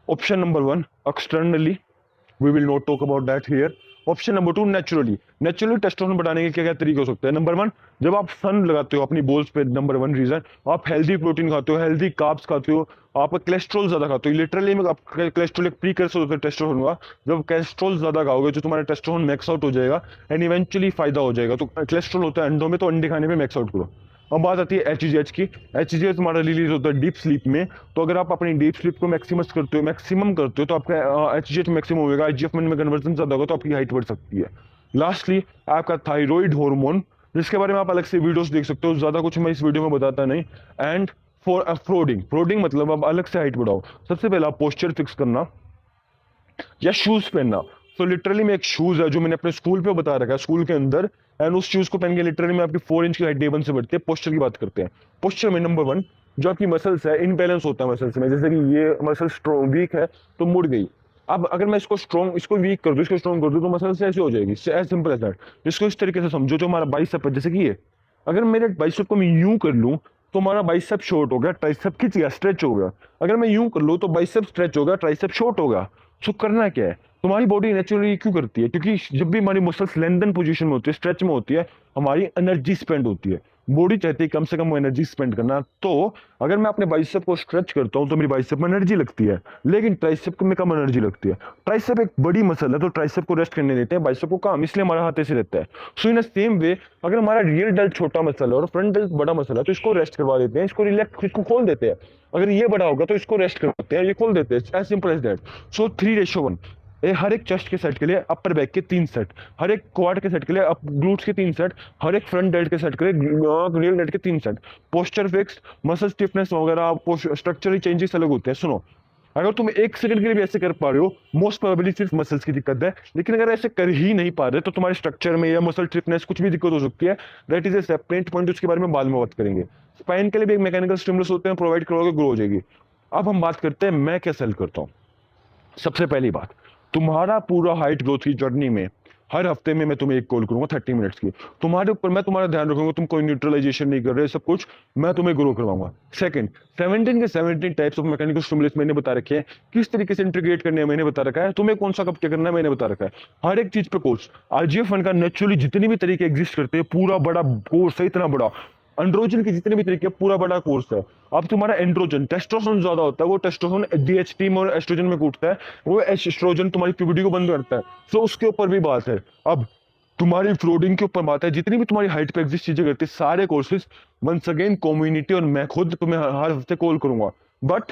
Option number 1 externally, we will not talk about that here. Option number 2 naturally. Naturally testosterone बढ़ाने के क्या क्या तरीके हो सकते हैं? नंबर 1, जब आप सन लगाते हो अपनी बोल्स पे, नंबर 1 रीजन, आप हेल्दी प्रोटीन खाते हो, हेल्दी कार्ब्स खाते हो, आप कोलेस्ट्रॉल ज्यादा खाते हो। लिटरली में आपका कोलेस्ट्रॉल एक प्रीकर्सर होता है टेस्टोस्टेरोन का। जब कोलेस्ट्रॉल ज्यादा खाओगे तो तुम्हारा टेस्टोस्टेरोन मैक्स आउट हो जाएगा एंड इवेंचुअली फायदा हो जाएगा। तो कोलेस्ट्रॉल होता है अंडों में, तो अंडे खाने में मैक्स आउट करो। अब बात आती है HGH की। HGH तुम्हारा रिलीज होता है डीप स्लीप में, तो अगर आप अपनी डीप स्लीप को मैक्सिमम करते हो तो आपका HGH मैक्सिमम होगा, IGF-1 में कन्वर्जन ज्यादा होगा, तो आपकी हाइट बढ़ सकती है। लास्टली आपका थायराइड हार्मोन, जिसके बारे में आप अलग से वीडियोस देख सकते हो, ज्यादा कुछ मैं इस वीडियो में बताता नहीं। एंड फॉर फ्रोडिंग मतलब आप अलग से हाइट बढ़ाओ। सबसे पहला पोस्चर फिक्स करना या शूज पहनना। तो लिटरली में एक शूज है जो मैंने अपने स्कूल पे बता रखा है, स्कूल के अंदर, एंड उस शूज को पहन के लिटरली में आपकी 4 इंच की हाइट डे 1 से बढ़ती है। पोस्चर की बात करते हैं। पोस्चर में नंबर 1, जो आपकी मसल्स है, इनबैलेंस होता है मसल्स में, जैसे कि ये मसल स्ट्रॉन्ग वीक है तो मुड़ गई। अब अगर मैं इसको वीक कर दूं, इसको स्ट्रॉन्ग कर दूं, तो मसल्स ऐसे हो जाएगी, एज सिंपल एज दैट। इसको इस तरीके से समझो, जो हमारा बाइसेप है, जैसे कि ये, अगर मेरे बाइसेप को मैं यूं कर लूं तो हमारा बाइसेप शॉर्ट हो गया, ट्राइसेप खिंच गया, स्ट्रेच हो गया। अगर मैं यूं कर लूं तो बाइसेप स्ट्रेच हो गया, ट्राइसेप शॉर्ट हो गया। सो करना क्या है? तुम्हारी बॉडी नेचुरली क्यों करती है? क्योंकि जब भी हमारी मसल्स लेंथन पोजीशन में होती है, स्ट्रेच में होती है, हमारी एनर्जी स्पेंड होती है। बॉडी चाहती है कम से कम वो एनर्जी स्पेंड करना। तो अगर मैं अपने बाइसेप को स्ट्रेच करता हूं तो मेरी बाइसेप में एनर्जी लगती है, लेकिन ट्राइसेप में कम एनर्जी लगती है। ट्राइसेप एक बड़ी मसल है, तो ट्राइसेप को रेस्ट करने देते हैं, बाइसेप को काम, इसलिए हमारा हाथ ऐसे रहता है। सो इन सेम वे, अगर हमारा रियर डेल्ट छोटा मसल है और फ्रंट डेल्ट बड़ा मसल है, तो इसको रेस्ट करवा देते हैं, इसको रिलैक्स, इसको खोल देते हैं। अगर ये बड़ा होगा तो इसको रेस्ट करते हैं, ये खोल देते हैं, एज सिंपल एज दैट। सो 3:1। हर एक चेस्ट के सेट के लिए अपर बैक के 3 सेट, हर एक क्वाड के सेट के लिए ग्लूट्स के 3 सेट, हर एक फ्रंट डेल्ट के सेट के लिए रियर डेल्ट के 3 set. Posture fix, muscle stiffness वगैरह, स्ट्रक्चरल चेंजेस अलग होते हैं। सुनो, अगर तुम 1 सेकंड के लिए भी ऐसे कर पा रहे हो, मोस्ट प्रोबेबली सिर्फ मसल्स की दिक्कत है। लेकिन अगर ऐसे कर ही नहीं पा रहे तो तुम्हारे स्ट्रक्चर में या मसल स्टिफनेस कुछ भी दिक्कत हो सकती है। That is a separate point, उसके बारे में बाद में बात करेंगे। स्पाइन के लिए भी एक मैकेनिकल स्टिमुलस होते हैं, प्रोवाइड करोगे ग्रो हो जाएगी। अब हम बात करते हैं मैं क्या सेल करता हूँ। सबसे पहली बात, तुम्हारा पूरा हाइट ग्रोथ की जर्नी में हर हफ्ते में मैं तुम्हें एक कॉल करूंगा 30 मिनट्स की। तुम्हारे ऊपर मैं तुम्हारा ध्यान रखूंगा, तुम कोई न्यूट्रलाइजेशन नहीं कर रहे, सब कुछ मैं तुम्हें ग्रो करवाऊंगा। Second, 17 types of mechanical stimulus मैंने बता रखे हैं, किस तरीके से इंटीग्रेट करने हैं मैंने बता रखा है, तुम्हें कौन सा कब क्या करना है मैंने बता रखा है। हर एक चीज पे कोर्स, IGF-1 का नेचुरली जितने भी तरीके एग्जिस्ट करते हैं, पूरा बड़ा कोर्स है, इतना बड़ा। एंड्रोजन के जितने भी तरीके, पूरा बड़ा कोर्स है। अब तुम्हारा एंड्रोजन, टेस्टोस्टेरोन ज्यादा होता है, वो टेस्टोस्टेरोन DHT में और एस्ट्रोजन में कूटता है, वो एस्ट्रोजन तुम्हारी प्यूबर्टी को बंद करता है। सो उसके ऊपर भी बात है। अब तुम्हारी फ्लोडिंग के ऊपर बात है, जितनी भी तुम्हारी हाइट पे एग्जिस्ट चीजें करती है, सारे कोर्सेज वंस अगेन कम्युनिटी और मैं खुद तुम्हें हर हफ्ते कॉल करूंगा। बट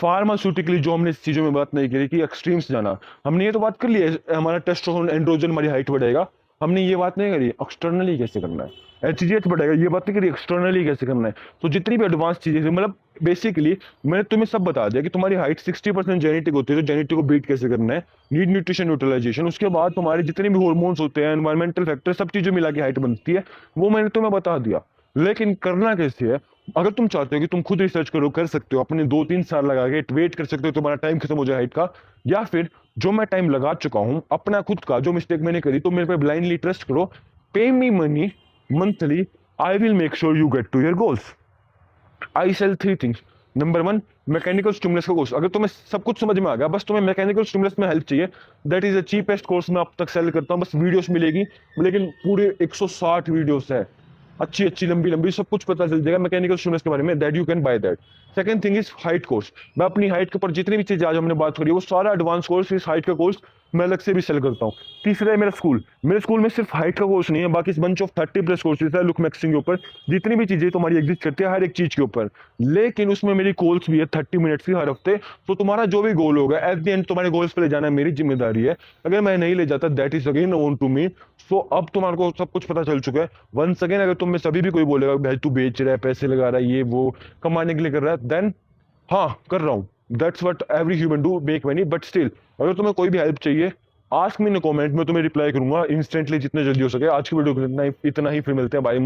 फार्मास्यूटिकली जो हमने इस चीजों में बात नहीं करी कि एक्सट्रीम्स जाना, हमने ये तो बात कर ली है हमारा टेस्टोस्टेरोन एंड्रोजन हमारी हाइट बढ़ाएगा, हमने ये बात नहीं करी एक्सटर्नली कैसे करना है, HGH बढ़ेगा, ये बात नहीं करी एक्सटर्नली कैसे करना है। तो जितनी भी एडवांस चीजें, मतलब बेसिकली मैंने तुम्हें सब बता दिया कि तुम्हारी हाइट 60% जेनेटिक होती है, तो जेनेटिक को बीट कैसे करना है, नीड न्यूट्रिशन यूटिलाइजेशन, उसके बाद तुम्हारे जितने भी हार्मोन्स होते हैं, एनवायरमेंटल फैक्टर, सब चीजें मिला के हाइट बनती है, वो मैंने तुम्हें बता दिया। लेकिन करना कैसे है? अगर तुम चाहते हो कि तुम खुद रिसर्च करो, कर सकते हो, अपने 2-3 साल लगा के वेट कर सकते हो, तुम्हारा टाइम खत्म हो जाए हाइट का, या फिर जो मैं टाइम लगा चुका हूं अपना खुद का, जो मिस्टेक मैंने करी, तो मेरे पे ब्लाइंडली ट्रस्ट करो, pay me money monthly, I will make sure you get to your goals. I sell 3 things. Number 1, mechanical stimulus का कोर्स। अगर तुम्हें सब कुछ समझ में आ गया, बस तुम्हें मैकेनिकल स्टिमुलस में हेल्प चाहिए, that is the cheapest course मैं अब तक सेल करता हूं। बस वीडियोस मिलेगी, लेकिन पूरे 160 वीडियोस है, अच्छी अच्छी लंबी लंबी, सब कुछ पता चल जाएगा मैकेनिकल स्टिमुलस के बारे में, that you can by that. Second thing is height course. मैं अपनी हाइट के ऊपर जितनी भी चीजें आज हमने बात करी, वो सारा एडवांस कोर्स, इस हाइट का कोर्स मैं अलग से भी सेल करता हूँ। तीसरा है मेरा स्कूल। मेरे स्कूल में सिर्फ हाइट का कोर्स नहीं है, बाकी बंच ऑफ 30+ कोर्सेज है लुक मैक्सिंग के ऊपर। जितनी भी चीजें तुम्हारी एग्जिस्ट करती है हर एक चीज के ऊपर, लेकिन उसमें मेरी कॉल्स भी है 30 मिनट्स की हर हफ्ते। तो तुम्हारा जो भी गोल होगा एट द एंड तुम्हारे गोल्स पे ले जाना मेरी जिम्मेदारी है। अगर मैं नहीं ले जाता that is again own to me. So अब तुम्हारे को सब कुछ पता चल चुका है। वंस अगेन अगर तुम में सभी भी कोई बोलेगा भाई तू बेच रहा है, पैसे लगा रहा है, ये वो कमाने के लिए कर रहा है, देन हाँ कर रहा हूँ। That's what every human do, make money. But still अगर तुम्हें कोई भी हेल्प चाहिए आस्क मी इन कमेंट में, तुम्हें रिप्लाई करूंगा इंस्टेंटली जितने जल्दी हो सके। आज की वीडियो को इतना ही, फिर मिलते हैं, बाय।